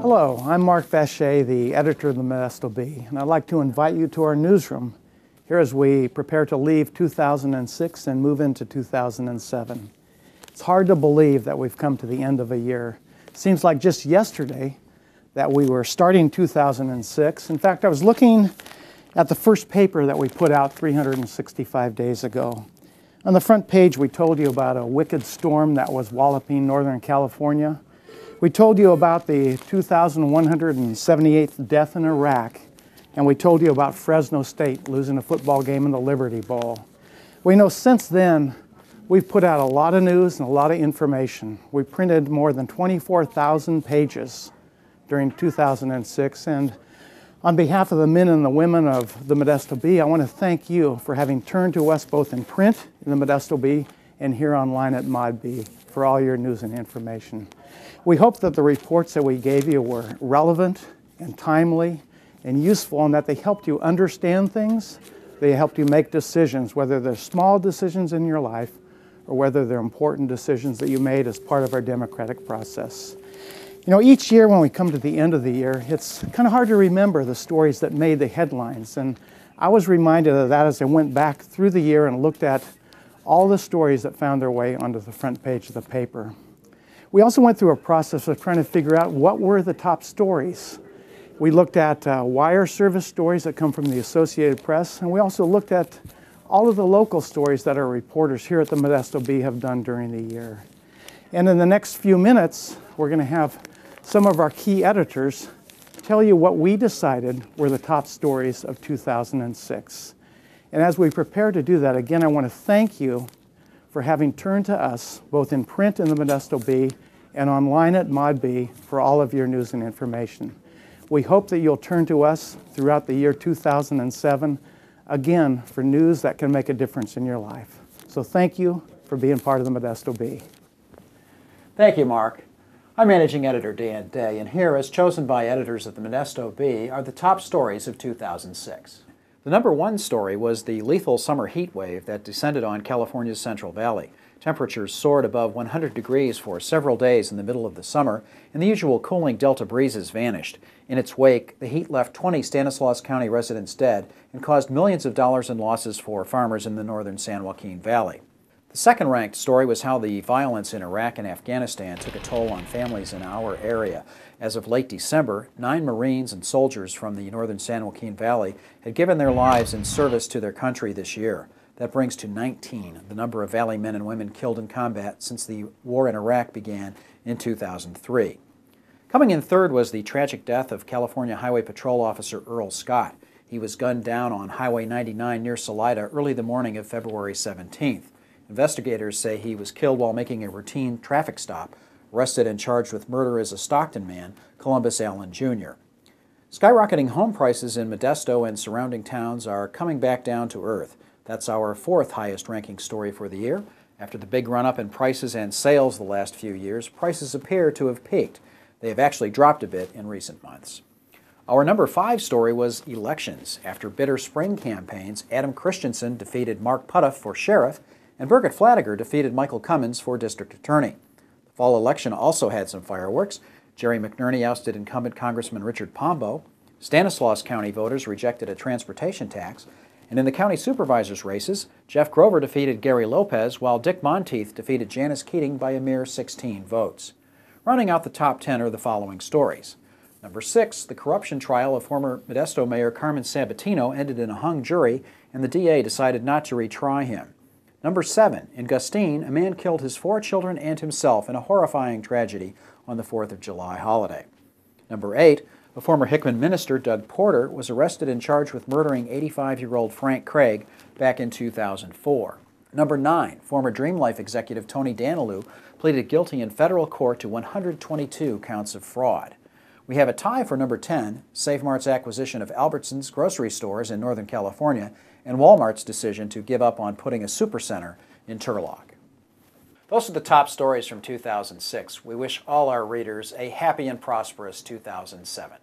Hello, I'm Mark Vachey, the editor of the Modesto Bee, and I'd like to invite you to our newsroom here as we prepare to leave 2006 and move into 2007. It's hard to believe that we've come to the end of a year. It seems like just yesterday that we were starting 2006. In fact, I was looking at the first paper that we put out 365 days ago. On the front page, we told you about a wicked storm that was walloping Northern California. We told you about the 2,178th death in Iraq, and we told you about Fresno State losing a football game in the Liberty Bowl. We know since then, we've put out a lot of news and a lot of information. We printed more than 24,000 pages during 2006, and on behalf of the men and the women of the Modesto Bee, I want to thank you for having turned to us both in print in the Modesto Bee and here online at Mod Bee for all your news and information. We hope that the reports that we gave you were relevant and timely and useful, and that they helped you understand things. They helped you make decisions, whether they're small decisions in your life or whether they're important decisions that you made as part of our democratic process. You know, each year when we come to the end of the year, it's kind of hard to remember the stories that made the headlines. And I was reminded of that as I went back through the year and looked at all the stories that found their way onto the front page of the paper. We also went through a process of trying to figure out what were the top stories. We looked at wire service stories that come from the Associated Press, and we also looked at all of the local stories that our reporters here at the Modesto Bee have done during the year. And in the next few minutes, we're going to have some of our key editors tell you what we decided were the top stories of 2006. And as we prepare to do that, again, I want to thank you for having turned to us, both in print in the Modesto Bee and online at Mod Bee, for all of your news and information. We hope that you'll turn to us throughout the year 2007, again, for news that can make a difference in your life. So thank you for being part of the Modesto Bee. Thank you, Mark. I'm Managing Editor Dan Day, and here, as chosen by editors of the Modesto Bee, are the top stories of 2006. The number one story was the lethal summer heat wave that descended on California's Central Valley. Temperatures soared above 100 degrees for several days in the middle of the summer, and the usual cooling delta breezes vanished. In its wake, the heat left 20 Stanislaus County residents dead and caused millions of dollars in losses for farmers in the northern San Joaquin Valley. The second-ranked story was how the violence in Iraq and Afghanistan took a toll on families in our area. As of late December, 9 Marines and soldiers from the northern San Joaquin Valley had given their lives in service to their country this year. That brings to 19 the number of Valley men and women killed in combat since the war in Iraq began in 2003. Coming in third was the tragic death of California Highway Patrol Officer Earl Scott. He was gunned down on Highway 99 near Salida early the morning of February 17th. Investigators say he was killed while making a routine traffic stop. Arrested and charged with murder is a Stockton man, Columbus Allen Jr. Skyrocketing home prices in Modesto and surrounding towns are coming back down to earth. That's our fourth highest ranking story for the year. After the big run-up in prices and sales the last few years, prices appear to have peaked. They have actually dropped a bit in recent months. Our number 5 story was elections. After bitter spring campaigns, Adam Christensen defeated Mark Puttoff for sheriff, and Birgit Flatiger defeated Michael Cummins for district attorney. The fall election also had some fireworks. Jerry McNerney ousted incumbent Congressman Richard Pombo. Stanislaus County voters rejected a transportation tax. And in the county supervisors' races, Jeff Grover defeated Gary Lopez, while Dick Monteith defeated Janice Keating by a mere 16 votes. Rounding out the top 10 are the following stories. Number 6, the corruption trial of former Modesto Mayor Carmen Sabatino ended in a hung jury, and the DA decided not to retry him. Number 7, in Gustine, a man killed his 4 children and himself in a horrifying tragedy on the 4th of July holiday. Number 8, a former Hickman minister, Doug Porter, was arrested and charged with murdering 85-year-old Frank Craig back in 2004. Number 9, former Dream Life executive Tony Danilou pleaded guilty in federal court to 122 counts of fraud. We have a tie for number 10, SafeMart's acquisition of Albertsons grocery stores in Northern California, and Walmart's decision to give up on putting a supercenter in Turlock. Those are the top stories from 2006. We wish all our readers a happy and prosperous 2007.